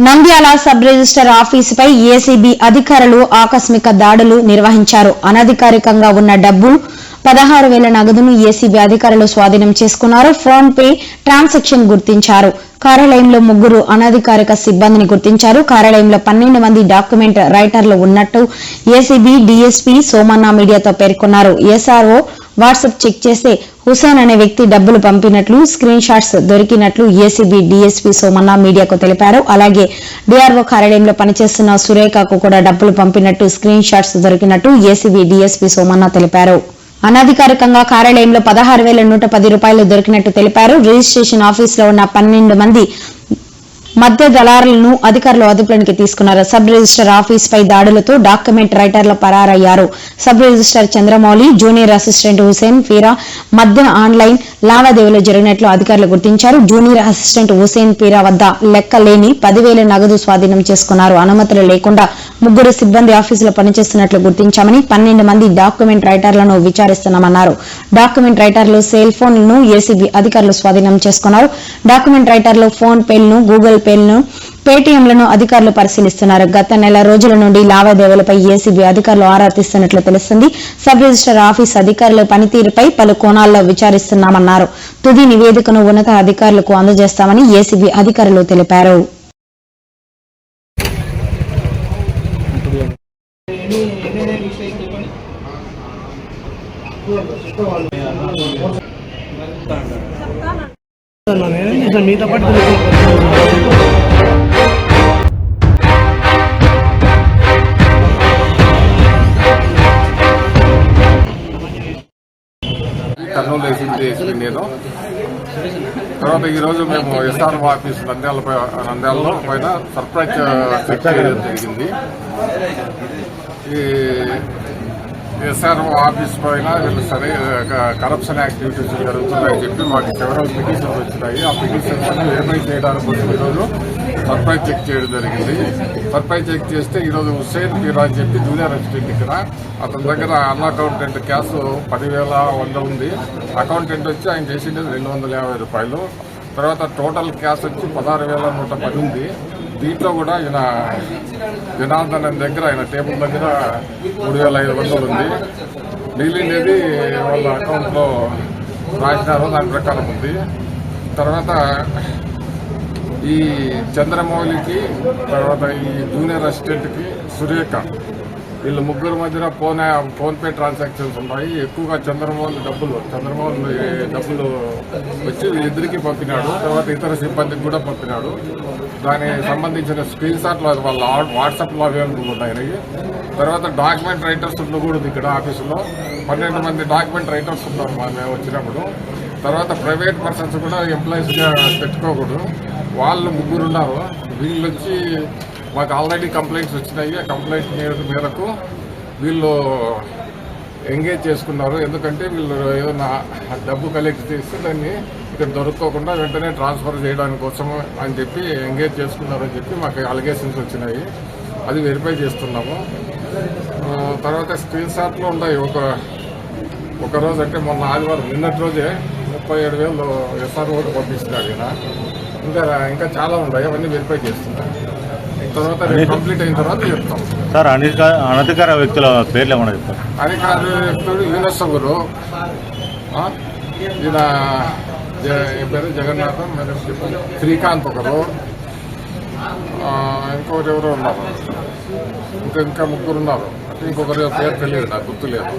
Nandyal sub register ఆఫీసుపై ACB అధికారులు ఆకస్మిక దాడులు నిర్వహించారు. అనధికారికంగా ఉన్న డబ్బు 16,000 నగదును ఏసీబీ అధికారులు స్వాధీనం చేసుకున్నారు. ఫోన్ పే ట్రాన్సాక్షన్ గుర్తించారు. కార్యాలయంలో 3 అనధికారిక సిబ్బందిని గుర్తించారు. కార్యాలయంలో 12 మంది డాక్యుమెంట్ రైటర్లు ఉన్నట్టు ఏసీబీ డీఎస్పీ సోమన్న మీడియాతో పేర్కొన్నారు. ఎస్ఆర్ఓ వాట్సాప్ చెక్ చేస్తే హుసేన్ అనే వ్యక్తి డబ్బులు పంపినట్లు స్క్రీన్ షాట్స్ దొరికినట్లు ఏసీబీ డీఎస్పీ సోమన్న మీడియాకు తెలిపారు. అలాగే డీఆర్ఓ కార్యాలయంలో పనిచేస్తున్న సురేఖకు కూడా డబ్బులు పంపినట్టు స్క్రీన్ షాట్స్ దొరికినట్టు ఏసీబీ డీఎస్పీ సోమన్న తెలిపారు. అనధికారికంగా కార్యాలయంలో 16,110 రూపాయలు దొరికినట్టు తెలిపారు. రిజిస్ట్రేషన్ ఆఫీసులో ఉన్న 12 మంది మధ్య దళారులను అధికారులు అదుపులోకి తీసుకున్నారు. సబ్ రిజిస్టర్ ఆఫీసుపై దాడులతో డాక్యుమెంట్ రైటర్లు పరారయ్యారు. సబ్ రిజిస్టర్ చంద్రమౌళి, జూనియర్ అసిస్టెంట్ హుసేన్ పీరా మధ్య ఆన్లైన్ లావాదేవీలు జరిగినట్లు అధికారులు గుర్తించారు. జూనియర్ అసిస్టెంట్ హుసేన్ పీరా వద్ద లెక్క లేని 10,000 నగదు స్వాధీనం చేసుకున్నారు. అనుమతులు లేకుండా 3 సిబ్బంది ఆఫీసులో పనిచేస్తున్నట్లు గుర్తించామని 12 మంది డాక్యుమెంట్ రైటర్లను విచారిస్తున్నామన్నారు. డాక్యుమెంట్ రైటర్లు సెల్ ఫోన్లను ఏసీబీ అధికారులు స్వాధీనం చేసుకున్నారు. డాక్యుమెంట్ రైటర్లు ఫోన్ పేలను, గూగుల్ పేలను, పేటీఎంలను అధికారులు పరిశీలిస్తున్నారు. గత నెల రోజుల నుండి లావాదేవీలపై ఏసీబీ అధికారులు ఆరా తీస్తున్నట్లు తెలుస్తుంది. సబ్ రిజిస్టర్ ఆఫీస్ అధికారుల పనితీరుపై పలు కోణాల్లో విచారిస్తున్నామన్నారు. తుది నివేదికను ఉన్నత అధికారులకు అందజేస్తామని ఏసీబీ అధికారులు తెలిపారు. కర్నూలు వేసింది నేను. తర్వాత ఈరోజు మేము ఎస్ఆర్ఓ ఆఫీస్ నంద్యాలలో పైన సర్ప్రైజ్ చెక్ చేయడం జరిగింది. ఈ ఎస్ఆర్ఓ ఆఫీస్ పైన వీళ్ళు సరే కరప్షన్ యాక్టివిటీస్ జరుగుతున్నాయని చెప్పి మాకు సెవెరల్ పిటిషన్స్ వచ్చినాయి. ఆ పిటిషన్స్ వెరిఫై చేయడానికి కోసం ఈరోజు సర్ప్రైజ్ చెక్ చేయడం జరిగింది. సర్ప్రైజ్ చెక్ చేస్తే ఈరోజు హుసేన్ పీరా అని చెప్పి జూనియర్ అసిస్టెంట్ ఇక్కడ అతని దగ్గర అన్ అకౌంటెంట్ క్యాష్ 10,100 ఉంది. అకౌంటెంట్ వచ్చి ఆయన చేసింది 250 రూపాయలు. తర్వాత టోటల్ క్యాష్ వచ్చి 16,110 ఉంది. దీంట్లో కూడా ఈయన జనార్దన్ దగ్గర ఆయన టేబుల్ దగ్గర 3,500 ఉంది. మిగిలినది వాళ్ళ అకౌంట్లో రాసినారు, దాని ప్రకారం ఉంది. తర్వాత ఈ చంద్రమౌళికి, తర్వాత ఈ జూనియర్ అసిస్టెంట్కి సురేఖ, వీళ్ళు 3 మధ్యన ఫోన్ పే ట్రాన్సాక్షన్స్ ఉన్నాయి. ఎక్కువగా చంద్రమౌళి డబ్బులు వచ్చి వీళ్ళిద్దరికీ పంపినాడు. తర్వాత ఇతర సిబ్బందికి కూడా పంపినాడు. దానికి సంబంధించిన స్క్రీన్ షాట్లు వాళ్ళ వాట్సాప్లో అవైలబుల్ ఉన్నాయి. తర్వాత డాక్యుమెంట్ రైటర్స్ ఉండకూడదు ఇక్కడ ఆఫీసులో. 12 మంది డాక్యుమెంట్ రైటర్స్ ఉన్నారు మేము వచ్చినప్పుడు. తర్వాత ప్రైవేట్ పర్సన్స్ కూడా ఎంప్లాయీస్గా పెట్టుకోకూడదు. వాళ్ళు 3 ఉన్నారు. వీళ్ళు వచ్చి మాకు ఆల్రెడీ కంప్లైంట్స్ వచ్చినాయి. ఆ కంప్లైంట్ మేరకు వీళ్ళు ఎంగేజ్ చేసుకున్నారు. ఎందుకంటే వీళ్ళు ఏదైనా డబ్బు కలెక్ట్ చేసి దాన్ని ఇక్కడ దొరకకుండా వెంటనే ట్రాన్స్ఫర్ చేయడానికి కోసం అని చెప్పి ఎంగేజ్ చేసుకున్నారని చెప్పి మాకు అలిగేషన్స్ వచ్చినాయి. అది వెరిఫై చేస్తున్నాము. తర్వాత స్క్రీన్ షాట్లో ఉన్నాయి. ఒక రోజు అంటే మొన్న ఆదివారం నిన్నటి రోజే 37,000 ఎస్ఆర్ఓకి పంపిస్తున్నాడు ఈయన. ఇంకా చాలా ఉన్నాయి. అవన్నీ వెరిఫై చేస్తున్నాం. తర్వాత కంప్లీట్ అయిన తర్వాత చెప్తాం. సార్, అనధికార వ్యక్తుల పేర్లు ఏమన్నా చెప్తారు? అధికార వ్యక్తులు యూనెస్ఓరు, ఈయన పేరు జగన్నాథం, శ్రీకాంత్ ఒకరు, ఇంకొకరు ఎవరో ఉన్నారు. ఇంకా 3 ఉన్నారు. ఇంకొకరు పేరు తెలియదు, నాకు గుర్తులేదు.